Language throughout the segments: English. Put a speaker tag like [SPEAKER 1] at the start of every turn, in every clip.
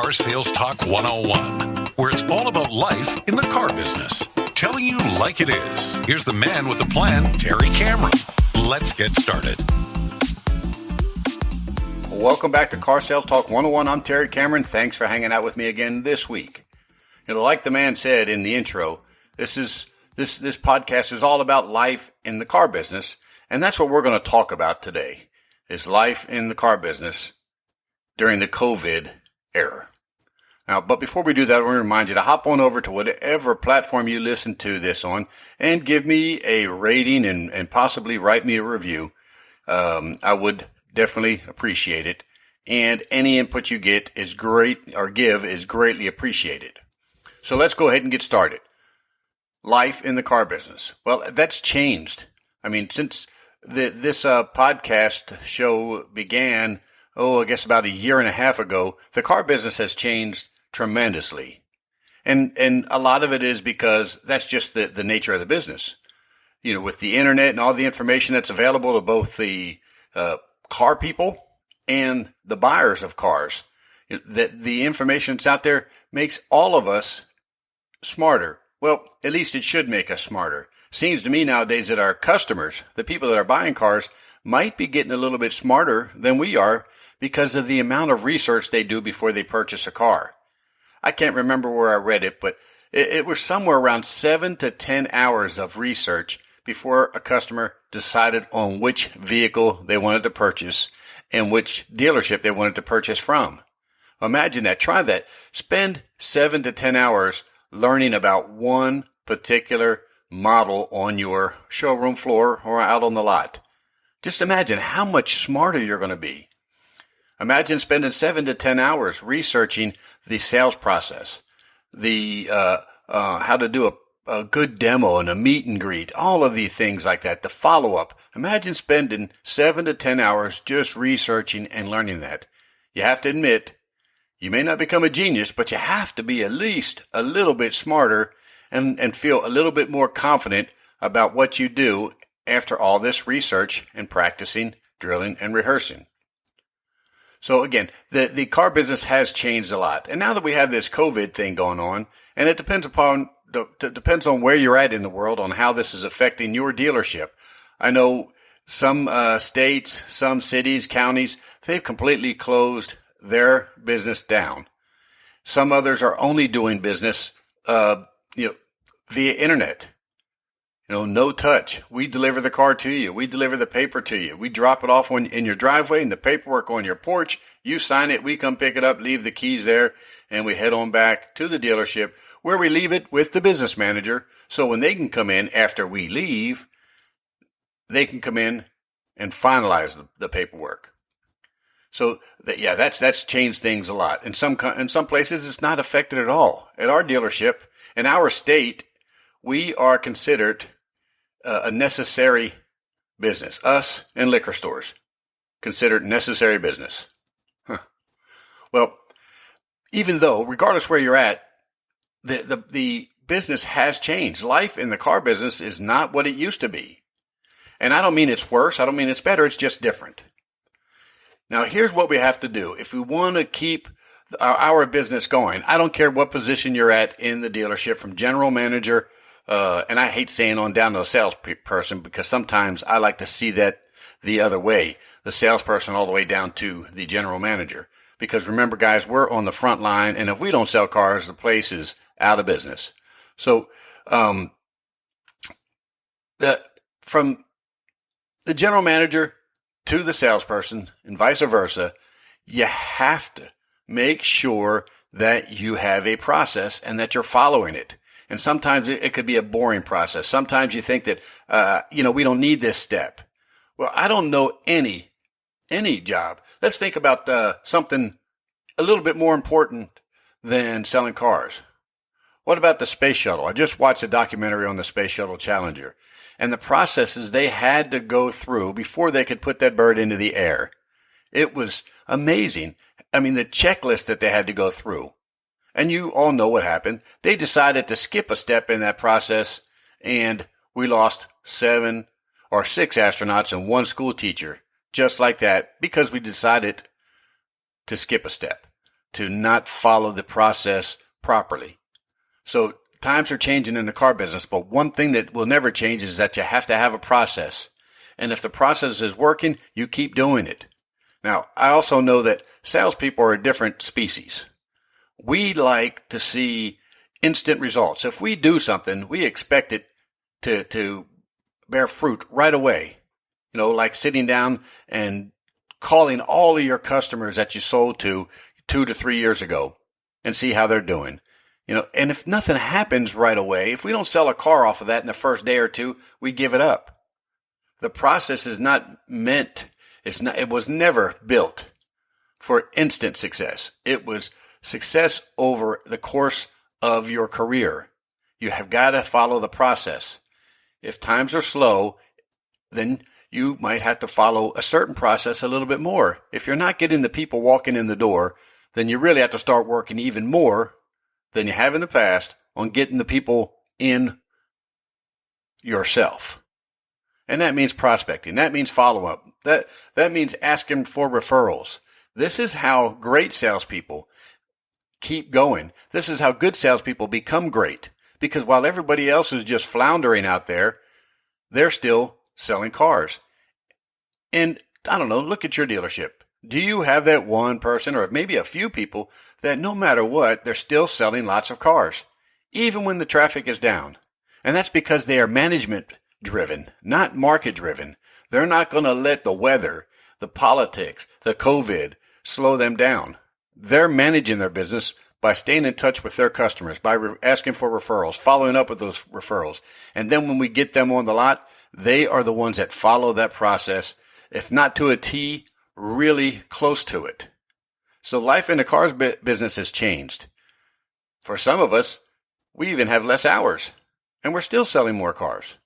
[SPEAKER 1] Car Sales Talk 101, where it's all about life in the car business. Telling you like it is. Here's the man with the plan, Terry Cameron. Let's get started.
[SPEAKER 2] Welcome back to Car Sales Talk 101. I'm Terry Cameron. Thanks for hanging out with me again this week. Like the man said in the intro, this podcast is all about life in the car business, and that's what we're going to talk about today, is life in the car business during the COVID era. Now, but before we do that, I want to remind you to hop on over to whatever platform you listen to this on and give me a rating and possibly write me a review. I would definitely appreciate it. And any input you get is great, or give is greatly appreciated. So let's go ahead and get started. Life in the car business. Well, that's changed. I mean, since this podcast show began, I guess about a year and a half ago, the car business has changed tremendously. And a lot of it is because that's just the nature of the business. With the internet and all the information that's available to both the car people and the buyers of cars, the information that's out there makes all of us smarter. Well, at least it should make us smarter. Seems to me nowadays that our customers, the people that are buying cars, might be getting a little bit smarter than we are because of the amount of research they do before they purchase a car. I can't remember where I read it, but it was somewhere around 7 to 10 hours of research before a customer decided on which vehicle they wanted to purchase and which dealership they wanted to purchase from. Imagine that. Try that. Spend 7 to 10 hours learning about one particular model on your showroom floor or out on the lot. Just imagine how much smarter you're going to be. Imagine spending 7 to 10 hours researching the sales process, the how to do a good demo and a meet and greet, all of these things like that, the follow-up. Imagine spending 7 to 10 hours just researching and learning that. You have to admit, you may not become a genius, but you have to be at least a little bit smarter and feel a little bit more confident about what you do after all this research and practicing, drilling, and rehearsing. So again, the car business has changed a lot. And now that we have this COVID thing going on, and it depends on where you're at in the world on how this is affecting your dealership. I know some states, some cities, counties, they've completely closed their business down. Some others are only doing business, via internet. No touch. We deliver the car to you. We deliver the paper to you. We drop it off in your driveway and the paperwork on your porch. You sign it. We come pick it up, leave the keys there, and we head on back to the dealership where we leave it with the business manager. So when they can come in after we leave, they can come in and finalize the paperwork. So that's changed things a lot. In some places, it's not affected at all. At our dealership, in our state, we are considered a necessary business. Us and liquor stores considered necessary business. Well, even though, regardless where you're at, the business has changed. Life in the car business is not what it used to be. And I don't mean it's worse. I don't mean it's better. It's just different. Now, here's what we have to do. If we want to keep our business going, I don't care what position you're at in the dealership, from general manager, and I hate saying on down to a salesperson, because sometimes I like to see that the other way, the salesperson all the way down to the general manager. Because remember, guys, we're on the front line, and if we don't sell cars, the place is out of business. So, from the general manager to the salesperson and vice versa, you have to make sure that you have a process and that you're following it. And sometimes it could be a boring process. Sometimes you think that, we don't need this step. Well, I don't know any job. Let's think about something a little bit more important than selling cars. What about the space shuttle? I just watched a documentary on the Space Shuttle Challenger and the processes they had to go through before they could put that bird into the air. It was amazing. I mean, the checklist that they had to go through. And you all know what happened. They decided to skip a step in that process, and we lost 7 or 6 astronauts and 1 school teacher, just like that, because we decided to skip a step. to not follow the process properly. So times are changing in the car business, but one thing that will never change is that you have to have a process. And if the process is working, you keep doing it. Now, I also know that salespeople are a different species. We like to see instant results. If we do something, we expect it to bear fruit right away. Like sitting down and calling all of your customers that you sold to 2 to 3 years ago and see how they're doing. And if nothing happens right away, if we don't sell a car off of that in the first day or two, we give it up. The process is not meant, it was never built for instant success. It was success over the course of your career. You have got to follow the process. If times are slow, then you might have to follow a certain process a little bit more. If you're not getting the people walking in the door, then you really have to start working even more than you have in the past on getting the people in yourself. And that means prospecting. That means follow-up. That means asking for referrals. This is how great salespeople keep going. This is how good salespeople become great. Because while everybody else is just floundering out there, they're still selling cars. And I don't know, look at your dealership. Do you have that one person or maybe a few people that no matter what, they're still selling lots of cars, even when the traffic is down? And that's because they are management driven, not market driven. They're not going to let the weather, the politics, the COVID slow them down. They're managing their business by staying in touch with their customers, by asking for referrals, following up with those referrals. And then when we get them on the lot, they are the ones that follow that process, if not to a T, really close to it. So life in the cars business has changed. For some of us, we even have less hours, and we're still selling more cars.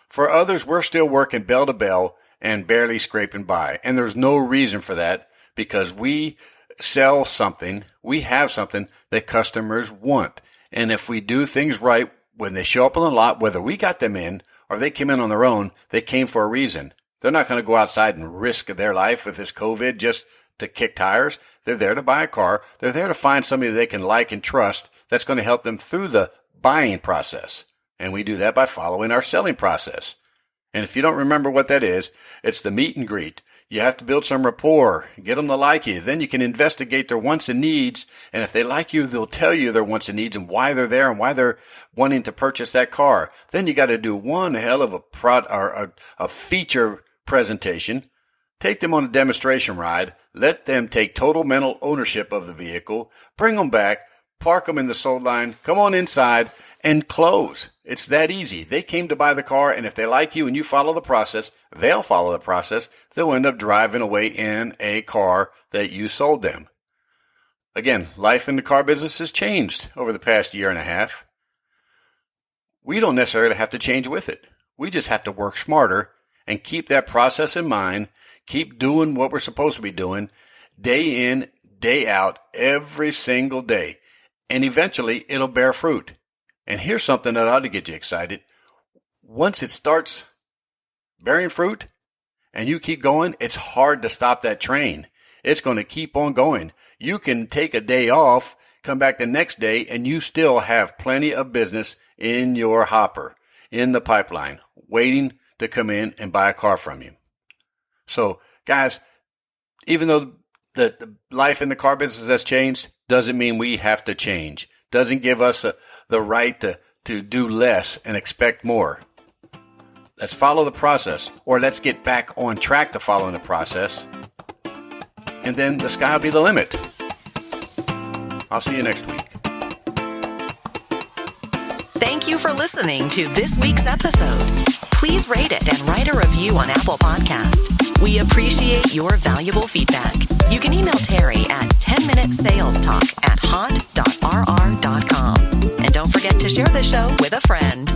[SPEAKER 2] For others, we're still working bell to bell and barely scraping by. And there's no reason for that because we sell something, we have something that customers want. And if we do things right, when they show up on the lot, whether we got them in or they came in on their own, they came for a reason. They're not going to go outside and risk their life with this COVID just to kick tires. They're there to buy a car. They're there to find somebody they can like and trust that's going to help them through the buying process. And we do that by following our selling process. And if you don't remember what that is, it's the meet and greet. You have to build some rapport, get them to like you. Then you can investigate their wants and needs. And if they like you, they'll tell you their wants and needs and why they're there and why they're wanting to purchase that car. Then you got to do one hell of a feature presentation. Take them on a demonstration ride. Let them take total mental ownership of the vehicle. Bring them back. Park them in the sold line. Come on inside and close. It's that easy. They came to buy the car, and if they like you and you follow the process, they'll follow the process. They'll end up driving away in a car that you sold them. Again, life in the car business has changed over the past year and a half. We don't necessarily have to change with it. We just have to work smarter and keep that process in mind, keep doing what we're supposed to be doing day in, day out, every single day. And eventually, it'll bear fruit. And here's something that ought to get you excited. Once it starts bearing fruit and you keep going, it's hard to stop that train. It's going to keep on going. You can take a day off, come back the next day, and you still have plenty of business in your hopper, in the pipeline, waiting to come in and buy a car from you. So, guys, even though the life in the car business has changed, doesn't mean we have to change. Doesn't give us the right to do less and expect more. Let's follow the process, or let's get back on track to following the process, and then the sky will be the limit. I'll see you next week.
[SPEAKER 3] Thank you for listening to this week's episode. Please rate it and write a review on Apple Podcasts. We appreciate your valuable feedback. You can email Terry at 10minutesalestalk@hot.rr.com. And don't forget to share the show with a friend.